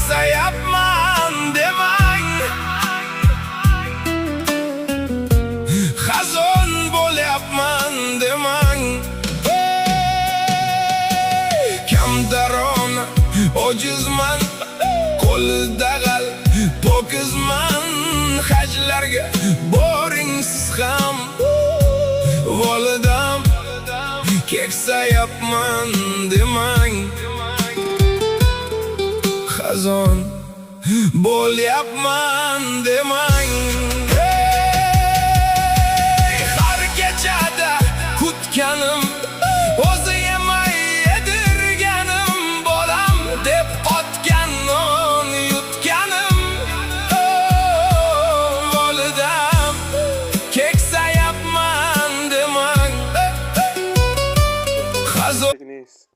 keksayapman demang, xazon bo'lyapman demang. Kamdaron, ojizman, qo'lida g'al, pokizman. Hajlarga boring siz ham, volidam, keksayapman demang, xazon bo'lyapman demang. Har kechada kutganim, o'zi yemay yedirganim, bolam deb otgan non yutganim. Volidam, keksayapman demang, xazon